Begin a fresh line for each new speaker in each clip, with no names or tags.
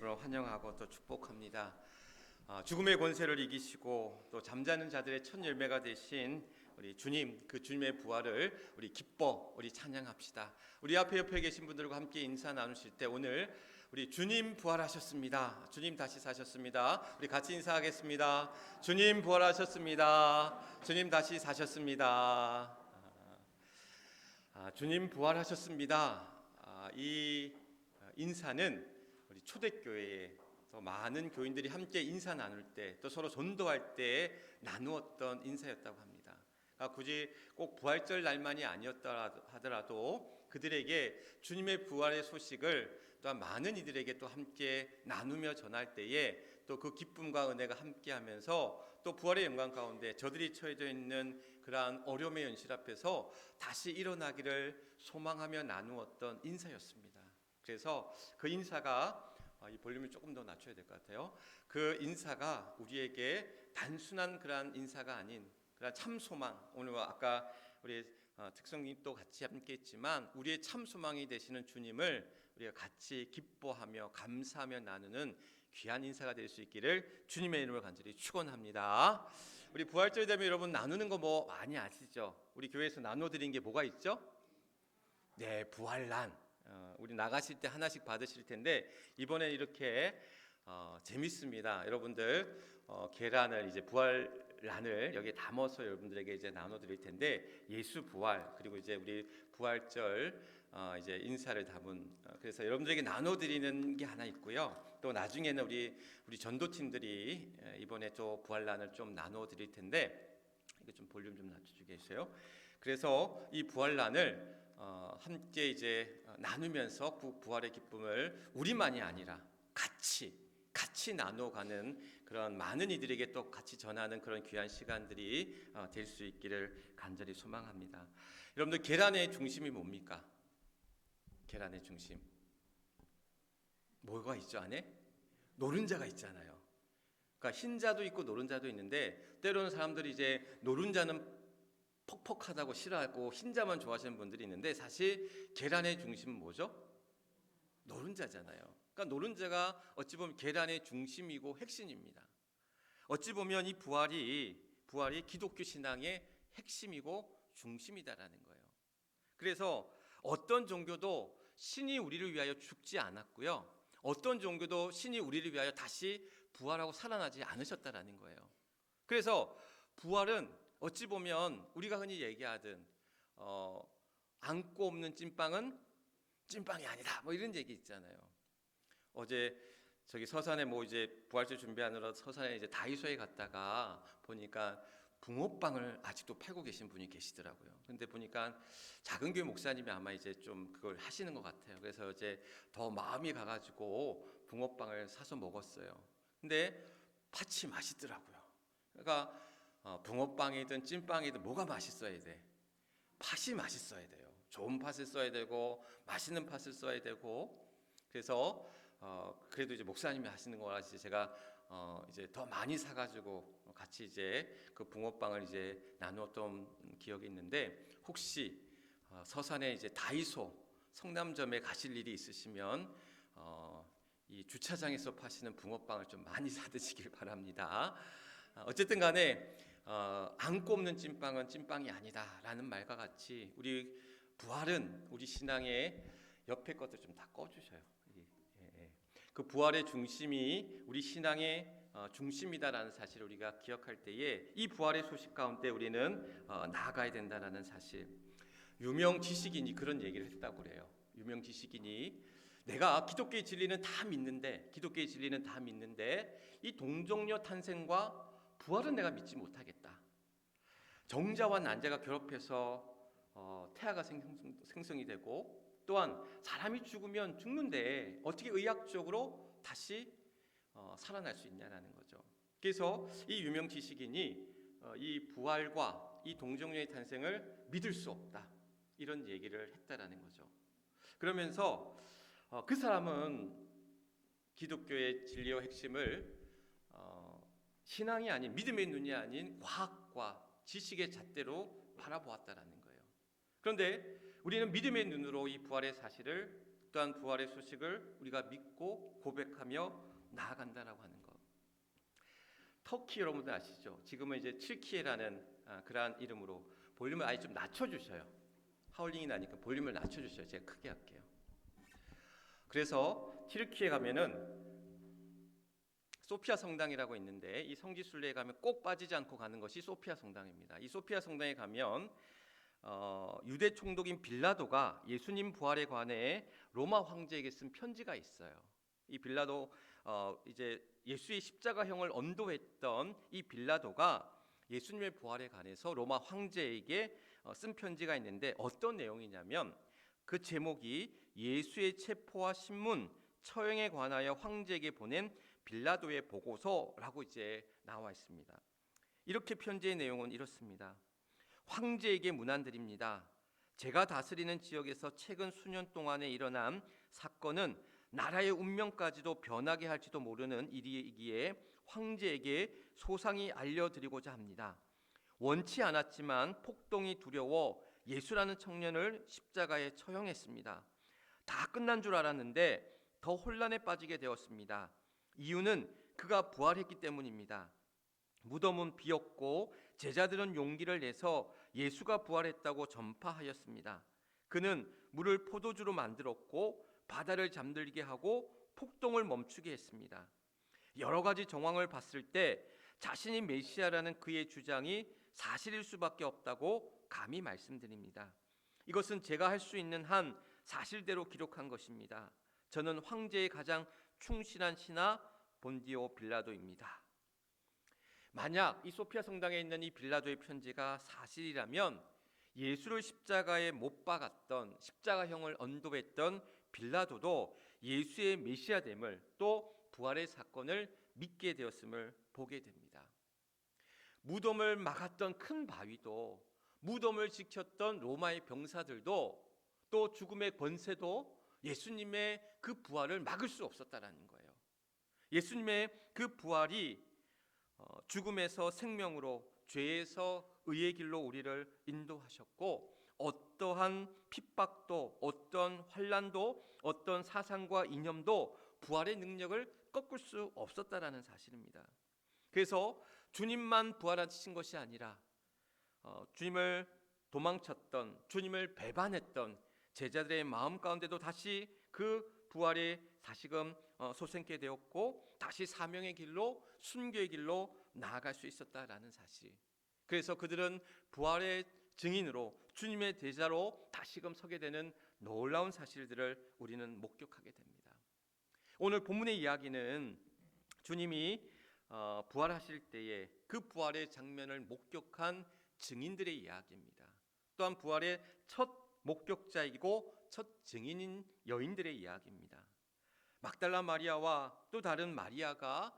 이름으로 환영하고 또 축복합니다. 죽음의 권세를 이기시고 또 잠자는 자들의 첫 열매가 되신 우리 주님, 그 주님의 부활을 우리 기뻐 우리 찬양합시다. 우리 앞에 옆에 계신 분들과 함께 인사 나누실 때 오늘 우리 주님 부활하셨습니다. 주님 다시 사셨습니다. 우리 같이 인사하겠습니다. 주님 부활하셨습니다. 주님 다시 사셨습니다. 주님 부활하셨습니다. 이 인사는 우리 초대교회에 또 많은 교인들이 함께 인사 나눌 때 또 서로 전도할 때 나누었던 인사였다고 합니다. 굳이 꼭 부활절 날만이 아니었다 하더라도 그들에게 주님의 부활의 소식을 또한 많은 이들에게 또 함께 나누며 전할 때에 또 그 기쁨과 은혜가 함께하면서 또 부활의 영광 가운데 저들이 처해져 있는 그러한 어려움의 현실 앞에서 다시 일어나기를 소망하며 나누었던 인사였습니다. 그래서 그 인사가 이 볼륨을 조금 더 낮춰야 될 것 같아요. 그 인사가 우리에게 단순한 그러한 인사가 아닌 그러한 참 소망, 오늘 아까 우리 특성님도 같이 함께했지만 우리의 참 소망이 되시는 주님을 우리가 같이 기뻐하며 감사하며 나누는 귀한 인사가 될 수 있기를 주님의 이름으로 간절히 축원합니다. 우리 부활절 되면 여러분 나누는 거 뭐 많이 아시죠? 우리 교회에서 나눠드린 게 뭐가 있죠? 네, 부활란. 우리 나가실 때 하나씩 받으실 텐데 이번에 이렇게 재밌습니다. 여러분들 계란을 이제 부활란을 여기에 담아서 여러분들에게 이제 나눠드릴 텐데 예수 부활 그리고 이제 우리 부활절 이제 인사를 담은 그래서 여러분들에게 나눠드리는 게 하나 있고요. 또 나중에는 우리 전도팀들이 이번에 또 부활란을 좀 나눠드릴 텐데 이거 좀 볼륨 좀 낮춰주겠어요? 그래서 이 부활란을 함께 이제 나누면서 부활의 기쁨을 우리만이 아니라 같이 나눠가는 그런 많은 이들에게 또 같이 전하는 그런 귀한 시간들이 될 수 있기를 간절히 소망합니다. 여러분들 계란의 중심이 뭡니까? 계란의 중심 뭐가 있죠 안에? 노른자가 있잖아요. 그러니까 흰자도 있고 노른자도 있는데 때로는 사람들이 이제 노른자는 퍽퍽하다고 싫어하고 흰자만 좋아하시는 분들이 있는데 사실 계란의 중심은 뭐죠? 노른자잖아요. 그러니까 노른자가 어찌 보면 계란의 중심이고 핵심입니다. 어찌 보면 이 부활이 기독교 신앙의 핵심이고 중심이다라는 거예요. 그래서 어떤 종교도 신이 우리를 위하여 죽지 않았고요. 어떤 종교도 신이 우리를 위하여 다시 부활하고 살아나지 않으셨다라는 거예요. 그래서 부활은 어찌 보면 우리가 흔히 얘기하든 안고 없는 찐빵은 찐빵이 아니다 뭐 이런 얘기 있잖아요. 어제 저기 서산에 뭐 이제 부활절 준비하느라 서산에 이제 다이소에 갔다가 보니까 붕어빵을 아직도 팔고 계신 분이 계시더라고요. 근데 보니까 작은 교회 목사님이 아마 이제 좀 그걸 하시는 것 같아요. 그래서 이제 더 마음이 가가지고 붕어빵을 사서 먹었어요. 근데 팥이 맛있더라고요. 그러니까 붕어빵이든 찐빵이든 뭐가 맛있어야 돼? 팥이 맛있어야 돼요. 좋은 팥을 써야 되고 맛있는 팥을 써야 되고 그래서 그래도 이제 목사님이 하시는 거라서 제가 이제 더 많이 사가지고 같이 이제 그 붕어빵을 이제 나누었던 기억이 있는데 혹시 서산에 이제 다이소 성남점에 가실 일이 있으시면 이 주차장에서 파시는 붕어빵을 좀 많이 사드시길 바랍니다. 어쨌든 간에 안고 없는 찐빵은 찐빵이 아니다라는 말과 같이 우리 부활은 우리 신앙의 옆에 것들 좀 다 꺼주셔요. 그 부활의 중심이 우리 신앙의 중심이다라는 사실을 우리가 기억할 때에 이 부활의 소식 가운데 우리는 나아가야 된다라는 사실. 유명 지식인이 그런 얘기를 했다고 그래요. 유명 지식인이 내가 기독교의 진리는 다 믿는데 이 동정녀 탄생과 부활은 내가 믿지 못하겠다. 정자와 난자가 결합해서 태아가 생성이 되고 또한 사람이 죽으면 죽는데 어떻게 의학적으로 다시 살아날 수 있냐라는 거죠. 그래서 이 유명 지식인이 이 부활과 이 동정녀의 탄생을 믿을 수 없다 이런 얘기를 했다라는 거죠. 그러면서 그 사람은 기독교의 진리의 핵심을 신앙이 아닌 믿음의 눈이 아닌 과학과 지식의 잣대로 바라보았다라는 거예요. 그런데 우리는 믿음의 눈으로 이 부활의 사실을 또한 부활의 소식을 우리가 믿고 고백하며 나아간다라고 하는 것. 터키 여러분들 아시죠? 지금은 이제 칠키에라는 그러한 이름으로 볼륨을 아예 좀 낮춰주셔요. 하울링이 나니까 볼륨을 낮춰주셔요. 제가 크게 할게요. 그래서 튀르키예 가면은 소피아 성당이라고 있는데 이 성지 순례에 가면 꼭 빠지지 않고 가는 것이 소피아 성당입니다. 이 소피아 성당에 가면 유대 총독인 빌라도가 예수님 부활에 관해 로마 황제에게 쓴 편지가 있어요. 이 빌라도 이제 예수의 십자가형을 언도했던 이 빌라도가 예수님의 부활에 관해서 로마 황제에게 쓴 편지가 있는데 어떤 내용이냐면 그 제목이 예수의 체포와 신문, 처형에 관하여 황제에게 보낸 빌라도의 보고서라고 이제 나와 있습니다. 이렇게 편지의 내용은 이렇습니다. 황제에게 문안드립니다. 제가 다스리는 지역에서 최근 수년 동안에 일어난 사건은 나라의 운명까지도 변하게 할지도 모르는 일이기에 황제에게 소상히 알려드리고자 합니다. 원치 않았지만 폭동이 두려워 예수라는 청년을 십자가에 처형했습니다. 다 끝난 줄 알았는데 더 혼란에 빠지게 되었습니다. 이유는 그가 부활했기 때문입니다. 무덤은 비었고 제자들은 용기를 내서 예수가 부활했다고 전파하였습니다. 그는 물을 포도주로 만들었고 바다를 잠들게 하고 폭동을 멈추게 했습니다. 여러 가지 정황을 봤을 때 자신이 메시아라는 그의 주장이 사실일 수밖에 없다고 감히 말씀드립니다. 이것은 제가 할 수 있는 한 사실대로 기록한 것입니다. 저는 황제의 가장 충실한 신하 본디오 빌라도입니다. 만약 이 소피아 성당에 있는 이 빌라도의 편지가 사실이라면 예수를 십자가에 못 박았던 십자가형을 언도했던 빌라도도 예수의 메시아됨을 또 부활의 사건을 믿게 되었음을 보게 됩니다. 무덤을 막았던 큰 바위도 무덤을 지켰던 로마의 병사들도 또 죽음의 권세도 예수님의 그 부활을 막을 수 없었다라는 거예요. 예수님의 그 부활이 죽음에서 생명으로 죄에서 의의 길로 우리를 인도하셨고 어떠한 핍박도 어떤 환난도 어떤 사상과 이념도 부활의 능력을 꺾을 수 없었다라는 사실입니다. 그래서 주님만 부활하신 것이 아니라 주님을 도망쳤던 주님을 배반했던 제자들의 마음 가운데도 다시 그 부활의 다시금 솟게 되었고 다시 사명의 길로 순교의 길로 나아갈 수 있었다라는 사실. 그래서 그들은 부활의 증인으로 주님의 제자로 다시금 서게 되는 놀라운 사실들을 우리는 목격하게 됩니다. 오늘 본문의 이야기는 주님이 부활하실 때에 그 부활의 장면을 목격한 증인들의 이야기입니다. 또한 부활의 첫 목격자이고 첫 증인인 여인들의 이야기입니다. 막달라 마리아와 또 다른 마리아가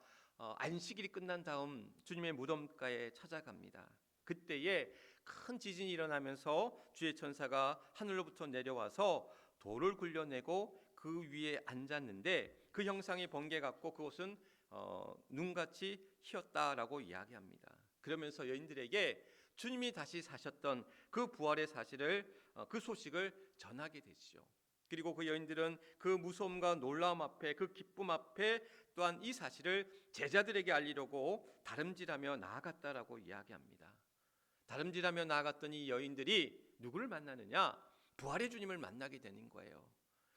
안식일이 끝난 다음 주님의 무덤가에 찾아갑니다. 그때에 큰 지진이 일어나면서 주의 천사가 하늘로부터 내려와서 돌을 굴려내고 그 위에 앉았는데 그 형상이 번개 같고 그곳은 눈같이 희었다라고 이야기합니다. 그러면서 여인들에게 주님이 다시 사셨던 그 부활의 사실을 그 소식을 전하게 되죠. 그리고 그 여인들은 그 무서움과 놀라움 앞에 그 기쁨 앞에 또한 이 사실을 제자들에게 알리려고 다름질하며 나아갔다라고 이야기합니다. 다름질하며 나아갔던 이 여인들이 누구를 만나느냐? 부활의 주님을 만나게 되는 거예요.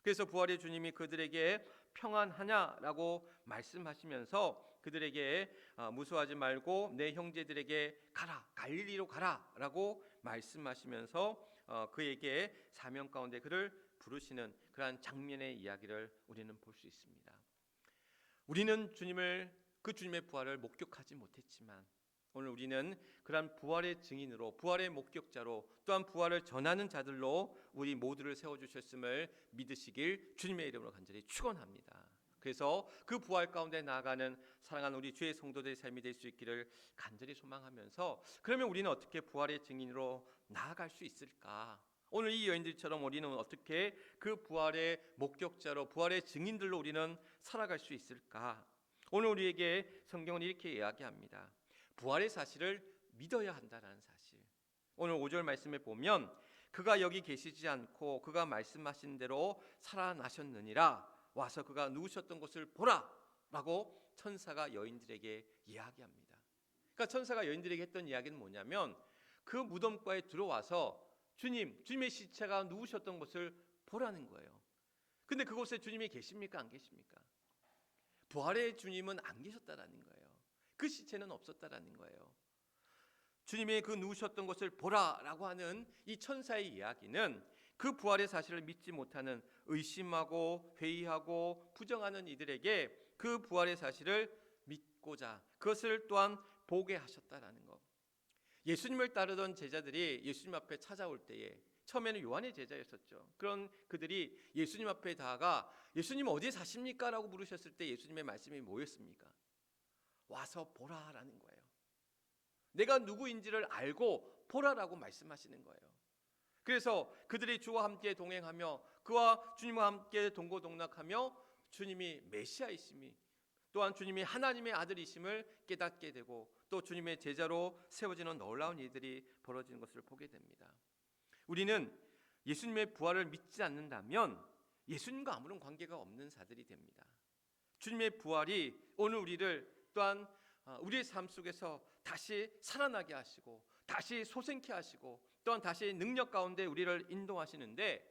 그래서 부활의 주님이 그들에게 평안하냐라고 말씀하시면서 그들에게 무서워하지 말고 내 형제들에게 가라, 갈릴리로 가라라고 말씀하시면서 그에게 사명 가운데 그를 부르시는 그러한 장면의 이야기를 우리는 볼 수 있습니다. 우리는 그 주님의 부활을 목격하지 못했지만 오늘 우리는 그러한 부활의 증인으로 부활의 목격자로 또한 부활을 전하는 자들로 우리 모두를 세워주셨음을 믿으시길 주님의 이름으로 간절히 축원합니다. 그래서 그 부활 가운데 나아가는 사랑하는 우리 주의 성도들의 삶이 될 수 있기를 간절히 소망하면서 그러면 우리는 어떻게 부활의 증인으로 나아갈 수 있을까? 오늘 이 여인들처럼 우리는 어떻게 그 부활의 목격자로 부활의 증인들로 우리는 살아갈 수 있을까? 오늘 우리에게 성경은 이렇게 이야기합니다. 부활의 사실을 믿어야 한다는 사실. 오늘 5절 말씀에 보면 그가 여기 계시지 않고 그가 말씀하신 대로 살아나셨느니라. 와서 그가 누우셨던 곳을 보라 라고 천사가 여인들에게 이야기합니다. 그러니까 천사가 여인들에게 했던 이야기는 뭐냐면 그 무덤가에 들어와서 주님의 시체가 누우셨던 곳을 보라는 거예요. 근데 그곳에 주님이 계십니까? 안 계십니까? 부활의 주님은 안 계셨다라는 거예요. 그 시체는 없었다라는 거예요. 주님의 그 누우셨던 곳을 보라라고 하는 이 천사의 이야기는 그 부활의 사실을 믿지 못하는 의심하고 회의하고 부정하는 이들에게 그 부활의 사실을 믿고자 그것을 또한 보게 하셨다라는 것. 예수님을 따르던 제자들이 예수님 앞에 찾아올 때에 처음에는 요한의 제자였었죠. 그런 그들이 예수님 앞에 다가가 예수님 어디에 사십니까? 라고 물으셨을 때 예수님의 말씀이 뭐였습니까? 와서 보라라는 거예요. 내가 누구인지를 알고 보라라고 말씀하시는 거예요. 그래서 그들이 주와 함께 동행하며 그와 주님과 함께 동고동락하며 주님이 메시아이심이 또한 주님이 하나님의 아들이심을 깨닫게 되고 또 주님의 제자로 세워지는 놀라운 일들이 벌어지는 것을 보게 됩니다. 우리는 예수님의 부활을 믿지 않는다면 예수님과 아무런 관계가 없는 자들이 됩니다. 주님의 부활이 오늘 우리를 또한 우리의 삶 속에서 다시 살아나게 하시고 다시 소생케 하시고 또한 다시 능력 가운데 우리를 인도하시는데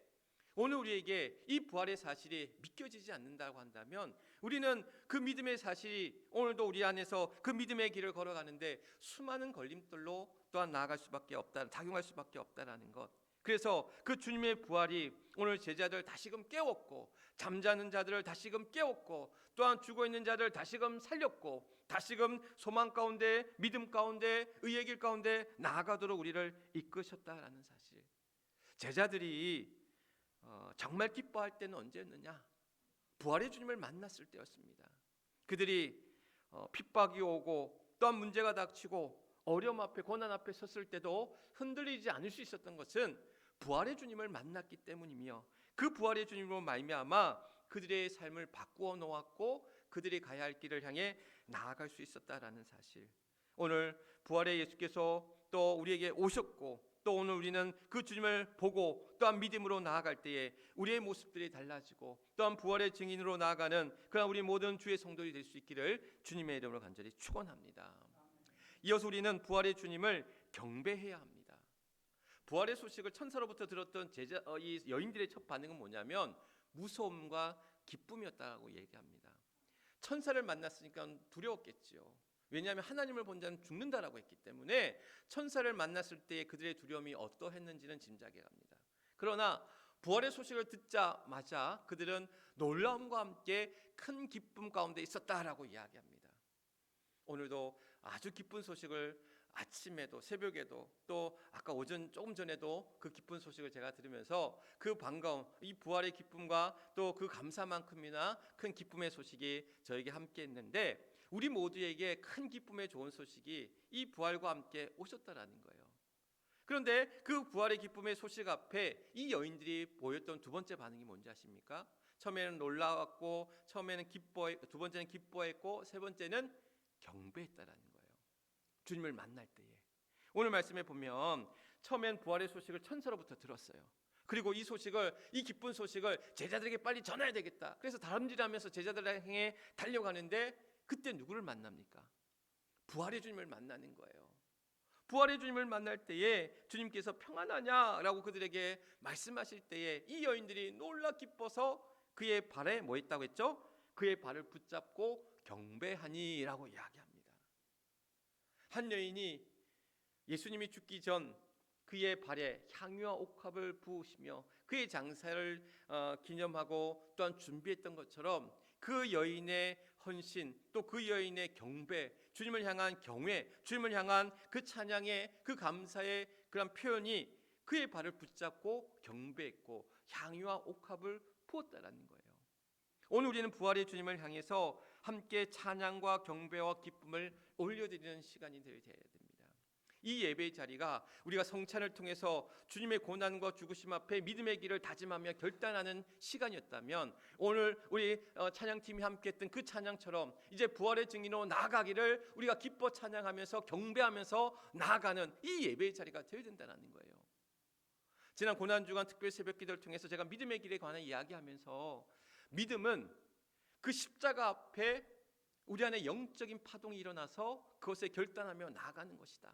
오늘 우리에게 이 부활의 사실이 믿겨지지 않는다고 한다면 우리는 그 믿음의 사실이 오늘도 우리 안에서 그 믿음의 길을 걸어가는데 수많은 걸림돌로 또한 나아갈 수밖에 없다, 작용할 수밖에 없다라는 것. 그래서 그 주님의 부활이 오늘 제자들 다시금 깨웠고 잠자는 자들을 다시금 깨웠고 또한 죽어있는 자들을 다시금 살렸고 다시금 소망 가운데 믿음 가운데 의의 길 가운데 나아가도록 우리를 이끄셨다라는 사실. 제자들이 정말 기뻐할 때는 언제였느냐? 부활의 주님을 만났을 때였습니다. 그들이 핍박이 오고 또한 문제가 닥치고 어려움 앞에 고난 앞에 섰을 때도 흔들리지 않을 수 있었던 것은 부활의 주님을 만났기 때문이며 그 부활의 주님으로 말미암아 그들의 삶을 바꾸어 놓았고 그들이 가야 할 길을 향해 나아갈 수 있었다라는 사실. 오늘 부활의 예수께서 또 우리에게 오셨고 또 오늘 우리는 그 주님을 보고 또한 믿음으로 나아갈 때에 우리의 모습들이 달라지고 또한 부활의 증인으로 나아가는 그런 우리 모든 주의 성도들이 될 수 있기를 주님의 이름으로 간절히 축원합니다. 이어서 우리는 부활의 주님을 경배해야 합니다. 부활의 소식을 천사로부터 들었던 이 여인들의 첫 반응은 뭐냐면 무서움과 기쁨이었다고 얘기합니다. 천사를 만났으니까 두려웠겠지요. 왜냐하면 하나님을 본 자는 죽는다라고 했기 때문에 천사를 만났을 때 그들의 두려움이 어떠했는지는 짐작해 갑니다. 그러나 부활의 소식을 듣자마자 그들은 놀라움과 함께 큰 기쁨 가운데 있었다라고 이야기합니다. 오늘도 아주 기쁜 소식을 아침에도 새벽에도 또 아까 오전 조금 전에도 그 기쁜 소식을 제가 들으면서 그 반가움, 이 부활의 기쁨과 또 그 감사만큼이나 큰 기쁨의 소식이 저에게 함께 했는데 우리 모두에게 큰 기쁨의 좋은 소식이 이 부활과 함께 오셨다라는 거예요. 그런데 그 부활의 기쁨의 소식 앞에 이 여인들이 보였던 두 번째 반응이 뭔지 아십니까? 처음에는 놀라웠고 두 번째는 기뻐했고 세 번째는 경배했다라는 거예요. 주님을 만날 때에. 오늘 말씀에 보면 처음엔 부활의 소식을 천사로부터 들었어요. 그리고 이 기쁜 소식을 제자들에게 빨리 전해야 되겠다. 그래서 다름질하면서 제자들을 향해 달려가는데 그때 누구를 만납니까? 부활의 주님을 만나는 거예요. 부활의 주님을 만날 때에 주님께서 평안하냐라고 그들에게 말씀하실 때에 이 여인들이 놀라 기뻐서 그의 발에 뭐 있다고 했죠? 그의 발을 붙잡고 경배하니라고 이야기합니다. 한 여인이 예수님이 죽기 전 그의 발에 향유와 옥합을 부으시며 그의 장사를 기념하고 또한 준비했던 것처럼 그 여인의 헌신 또 그 여인의 경배, 주님을 향한 경외, 주님을 향한 그 찬양의 그 감사의 그런 표현이 그의 발을 붙잡고 경배했고 향유와 옥합을 부었다라는 거예요. 오늘 우리는 부활의 주님을 향해서 함께 찬양과 경배와 기쁨을 올려드리는 시간이 되어야 됩니다. 이 예배의 자리가 우리가 성찬을 통해서 주님의 고난과 죽으심 앞에 믿음의 길을 다짐하며 결단하는 시간이었다면 오늘 우리 찬양팀이 함께했던 그 찬양처럼 이제 부활의 증인으로 나아가기를 우리가 기뻐 찬양하면서 경배하면서 나아가는 이 예배의 자리가 되어야 된다는 거예요. 지난 고난주간 특별 새벽기도를 통해서 제가 믿음의 길에 관한 이야기하면서 믿음은 그 십자가 앞에 우리 안에 영적인 파동이 일어나서 그것에 결단하며 나아가는 것이다.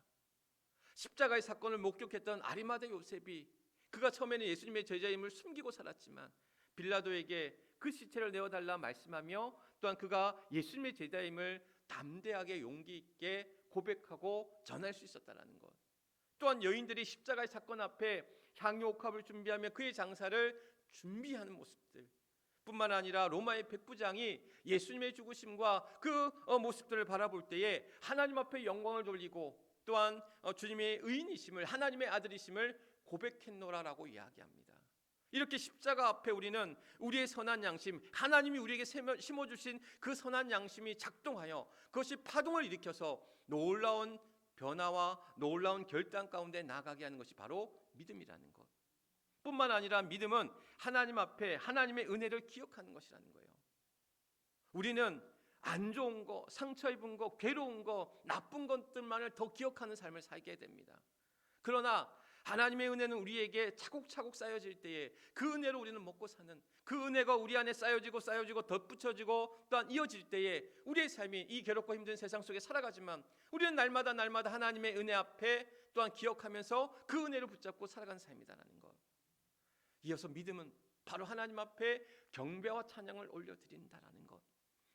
십자가의 사건을 목격했던 아리마대 요셉이 그가 처음에는 예수님의 제자임을 숨기고 살았지만 빌라도에게 그 시체를 내어달라 말씀하며 또한 그가 예수님의 제자임을 담대하게 용기 있게 고백하고 전할 수 있었다는 것. 또한 여인들이 십자가의 사건 앞에 향유 옥합을 준비하며 그의 장사를 준비하는 모습들 뿐만 아니라 로마의 백부장이 예수님의 죽으심과 그 모습들을 바라볼 때에 하나님 앞에 영광을 돌리고 또한 주님의 의인이심을, 하나님의 아들이심을 고백했노라라고 이야기합니다. 이렇게 십자가 앞에 우리는 우리의 선한 양심, 하나님이 우리에게 심어주신 그 선한 양심이 작동하여 그것이 파동을 일으켜서 놀라운 변화와 놀라운 결단 가운데 나가게 하는 것이 바로 믿음이라는 것. 뿐만 아니라 믿음은 하나님 앞에 하나님의 은혜를 기억하는 것이라는 거예요. 우리는 안 좋은 거, 상처 입은 거, 괴로운 거, 나쁜 것들만을 더 기억하는 삶을 살게 됩니다. 그러나 하나님의 은혜는 우리에게 차곡차곡 쌓여질 때에 그 은혜로 우리는 먹고 사는, 그 은혜가 우리 안에 쌓여지고 덧붙여지고 또한 이어질 때에 우리의 삶이 이 괴롭고 힘든 세상 속에 살아가지만 우리는 날마다 하나님의 은혜 앞에 또한 기억하면서 그 은혜를 붙잡고 살아가는 삶이다라는 것. 이어서 믿음은 바로 하나님 앞에 경배와 찬양을 올려드린다라는 것.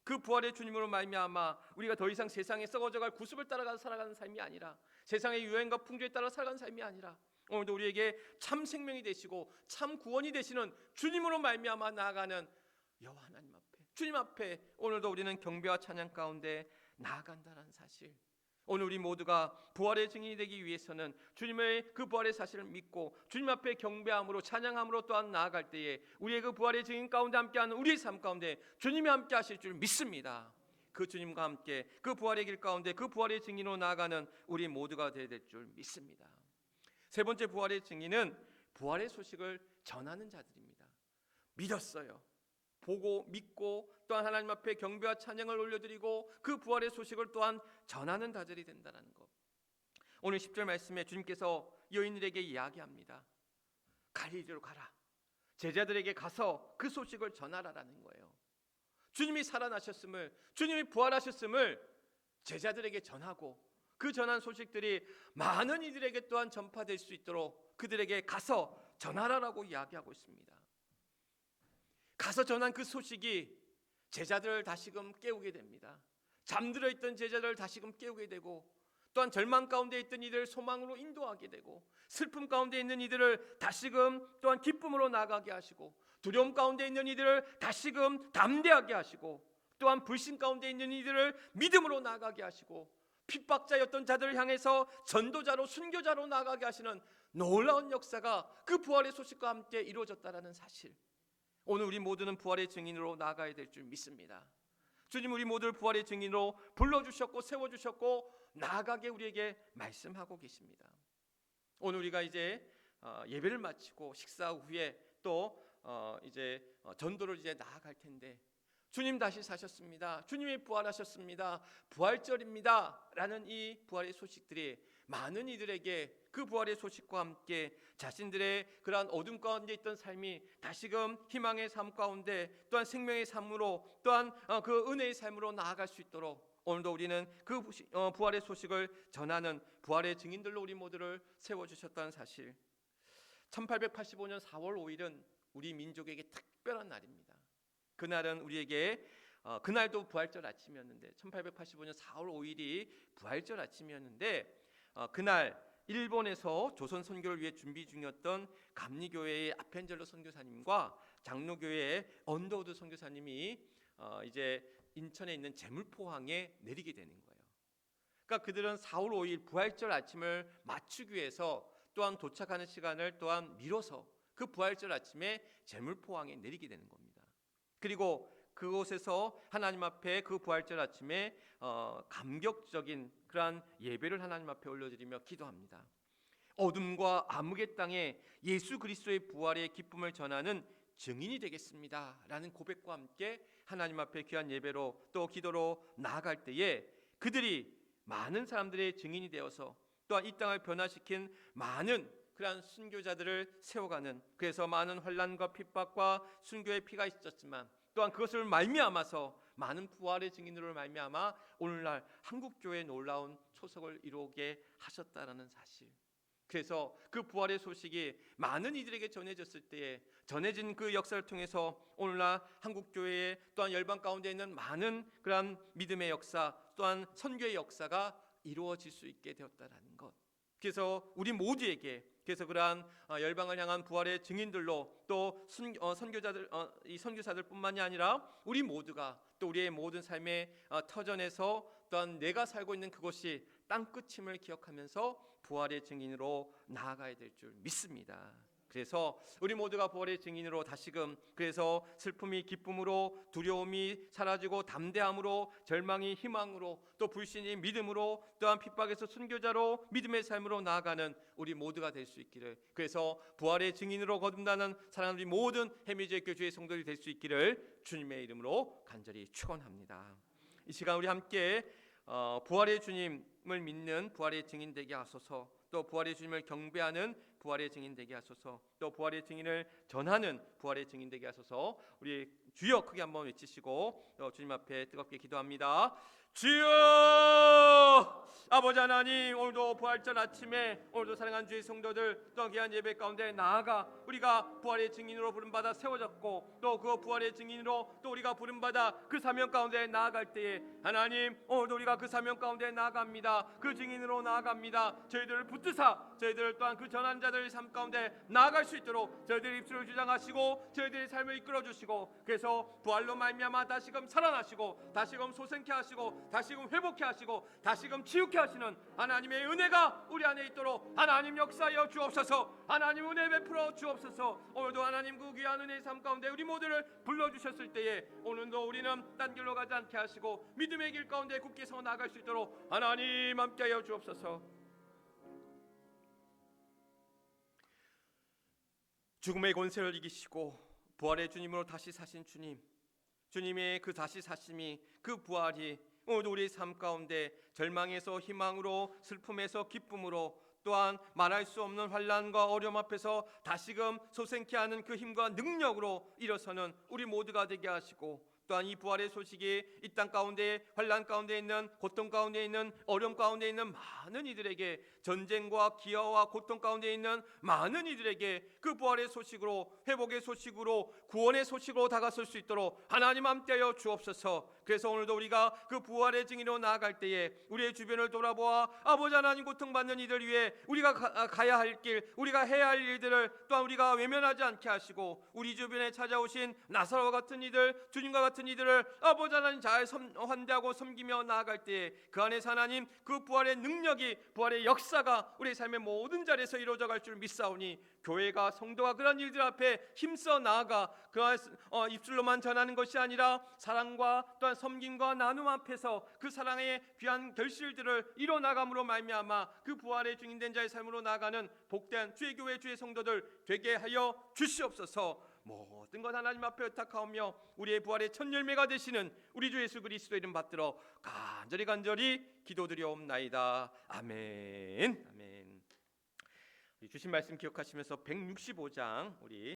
그 부활의 주님으로 말미암아 우리가 더 이상 세상에 썩어져갈 구습을 따라가서 살아가는 삶이 아니라, 세상의 유행과 풍조에 따라 살아가는 삶이 아니라, 오늘도 우리에게 참 생명이 되시고 참 구원이 되시는 주님으로 말미암아 나아가는 여호와 하나님 앞에, 주님 앞에 오늘도 우리는 경배와 찬양 가운데 나아간다는 사실. 오늘 우리 모두가 부활의 증인이 되기 위해서는 주님의 그 부활의 사실을 믿고 주님 앞에 경배함으로 찬양함으로 또한 나아갈 때에 우리의 그 부활의 증인 가운데 함께하는 우리의 삶 가운데 주님이 함께 하실 줄 믿습니다. 그 주님과 함께 그 부활의 길 가운데 그 부활의 증인으로 나아가는 우리 모두가 되어야 될 줄 믿습니다. 세 번째 부활의 증인은 부활의 소식을 전하는 자들입니다. 믿었어요. 보고 믿고 또한 하나님 앞에 경배와 찬양을 올려드리고 그 부활의 소식을 또한 전하는 자들이 된다는 것. 오늘 10절 말씀에 주님께서 여인들에게 이야기합니다. 갈릴리로 가라. 제자들에게 가서 그 소식을 전하라라는 거예요. 주님이 살아나셨음을, 주님이 부활하셨음을 제자들에게 전하고 그 전한 소식들이 많은 이들에게 또한 전파될 수 있도록 그들에게 가서 전하라라고 이야기하고 있습니다. 가서 전한 그 소식이 제자들을 다시금 깨우게 됩니다. 잠들어 있던 제자들을 다시금 깨우게 되고 또한 절망 가운데 있던 이들을 소망으로 인도하게 되고 슬픔 가운데 있는 이들을 다시금 또한 기쁨으로 나가게 하시고 두려움 가운데 있는 이들을 다시금 담대하게 하시고 또한 불신 가운데 있는 이들을 믿음으로 나가게 하시고 핍박자였던 자들을 향해서 전도자로 순교자로 나가게 하시는 놀라운 역사가 그 부활의 소식과 함께 이루어졌다라는 사실. 오늘 우리 모두는 부활의 증인으로 나아가야 될 줄 믿습니다. 주님 우리 모두를 부활의 증인으로 불러주셨고 세워주셨고 나아가게 우리에게 말씀하고 계십니다. 오늘 우리가 이제 예배를 마치고 식사 후에 또 이제 전도를 이제 나아갈 텐데 주님 다시 사셨습니다. 주님이 부활하셨습니다. 부활절입니다. 라는 이 부활의 소식들이 많은 이들에게 그 부활의 소식과 함께 자신들의 그러한 어둠 가운데 있던 삶이 다시금 희망의 삶 가운데 또한 생명의 삶으로 또한 그 은혜의 삶으로 나아갈 수 있도록 오늘도 우리는 그 부활의 소식을 전하는 부활의 증인들로 우리 모두를 세워주셨다는 사실. 1885년 4월 5일은 우리 민족에게 특별한 날입니다. 그날은 우리에게 그날도 부활절 아침이었는데 1885년 4월 5일이 부활절 아침이었는데 그날 일본에서 조선 선교를 위해 준비 중이었던 감리교회의 아펜젤로 선교사님과 장로교회의 언더우드 선교사님이 이제 인천에 있는 제물포항에 내리게 되는 거예요. 그러니까 그들은 4월 5일 부활절 아침을 맞추기 위해서 또한 도착하는 시간을 또한 미뤄서 그 부활절 아침에 제물포항에 내리게 되는 겁니다. 그리고 그곳에서 하나님 앞에 그 부활절 아침에 감격적인 그러한 예배를 하나님 앞에 올려드리며 기도합니다. 어둠과 암흑의 땅에 예수 그리스도의 부활의 기쁨을 전하는 증인이 되겠습니다 라는 고백과 함께 하나님 앞에 귀한 예배로 또 기도로 나아갈 때에 그들이 많은 사람들의 증인이 되어서 또한 이 땅을 변화시킨 많은 그러한 순교자들을 세워가는, 그래서 많은 환난과 핍박과 순교의 피가 있었지만 또한 그것을 말미암아서 많은 부활의 증인으로 말미암아 오늘날 한국교회의 놀라운 초석을 이루게 하셨다라는 사실. 그래서 그 부활의 소식이 많은 이들에게 전해졌을 때에 전해진 그 역사를 통해서 오늘날 한국교회의 또한 열방 가운데 있는 많은 그러한 믿음의 역사 또한 선교의 역사가 이루어질 수 있게 되었다라는 것. 그래서 우리 모두에게 그래서 그러한 열방을 향한 부활의 증인들로 또 이 선교사들뿐만이 아니라 우리 모두가 또 우리의 모든 삶의 터전에서 또한 내가 살고 있는 그곳이 땅끝임을 기억하면서 부활의 증인으로 나아가야 될 줄 믿습니다. 그래서 우리 모두가 부활의 증인으로 다시금 그래서 슬픔이 기쁨으로 두려움이 사라지고 담대함으로 절망이 희망으로 또 불신이 믿음으로 또한 핍박에서 순교자로 믿음의 삶으로 나아가는 우리 모두가 될 수 있기를, 그래서 부활의 증인으로 거듭나는 사랑하는 우리 모든 해미지의 교주의 성도들이 될 수 있기를 주님의 이름으로 간절히 축원합니다. 이 시간 우리 함께 부활의 주님을 믿는 부활의 증인 되게 하소서, 또 부활의 주님을 경배하는 부활의 증인 되게 하소서, 또 부활의 증인을 전하는 부활의 증인 되게 하소서. 우리 주여 크게 한번 외치시고 주님 앞에 뜨겁게 기도합니다. 주여! 아버지 하나님, 오늘도 부활절 아침에 오늘도 사랑하는 주의 성도들 또 귀한 예배 가운데 나아가 우리가 부활의 증인으로 부름받아 세워졌고 또 그 부활의 증인으로 또 우리가 부름받아 그 사명 가운데 나아갈 때에 하나님, 오늘도 우리가 그 사명 가운데 나아갑니다. 그 증인으로 나아갑니다. 저희들을 붙드사 저희들을 또한 그 전한 자들의 삶 가운데 나아갈 수 있도록 저희들의 입술을 주장하시고 저희들의 삶을 이끌어 주시고, 그래서 부활로 말미암아 다시금 살아나시고 다시금 소생케 하시고 다시금 회복케 하시고 다시금 치유케 하시는 하나님의 은혜가 우리 안에 있도록 하나님 역사하여 주옵소서. 하나님 은혜 베풀어 주옵소서. 오늘도 하나님 그 귀한 은혜의 삶 가운데 우리 모두를 불러주셨을 때에 오늘도 우리는 딴 길로 가지 않게 하시고 믿음의 길 가운데 굳게 서 나갈 수 있도록 하나님 함께하여 주옵소서. 죽음의 권세를 이기시고 부활의 주님으로 다시 사신 주님, 주님의 그 다시 사심이 그 부활이 오늘도 우리의 삶 가운데 절망에서 희망으로 슬픔에서 기쁨으로 또한 말할 수 없는 환난과 어려움 앞에서 다시금 소생케 하는 그 힘과 능력으로 일어서는 우리 모두가 되게 하시고, 또한 이 부활의 소식이 이 땅 가운데 환난 가운데 있는 고통 가운데 있는 어려움 가운데 있는 많은 이들에게, 전쟁과 기아와 고통 가운데 있는 많은 이들에게 그 부활의 소식으로 회복의 소식으로 구원의 소식으로 다가설 수 있도록 하나님 함께하여 주옵소서. 그래서 오늘도 우리가 그 부활의 증인으로 나아갈 때에 우리의 주변을 돌아보아 아버지 하나님 고통받는 이들 위해 우리가 가야 할 길, 우리가 해야 할 일들을 또한 우리가 외면하지 않게 하시고, 우리 주변에 찾아오신 나사로와 같은 이들, 주님과 같은 이들을 아버지 하나님 잘 환대하고 섬기며 나아갈 때에 그 안에서 하나님 그 부활의 능력이, 부활의 역사가 우리 삶의 모든 자리에서 이루어져 갈 줄 믿사오니, 교회가 성도가 그런 일들 앞에 힘써 나아가 그 입술로만 전하는 것이 아니라 사랑과 또한 섬김과 나눔 앞에서 그 사랑의 귀한 결실들을 이뤄나감으로 말미암아 그 부활의 증인된 자의 삶으로 나아가는 복된 주의 교회 주의 성도들 되게 하여 주시옵소서. 모든 것 하나님 앞에 의탁하오며 우리의 부활의 첫 열매가 되시는 우리 주 예수 그리스도 이름 받들어 간절히 기도드리옵나이다. 아멘. 아멘. 주신 말씀 기억하시면서 165장 우리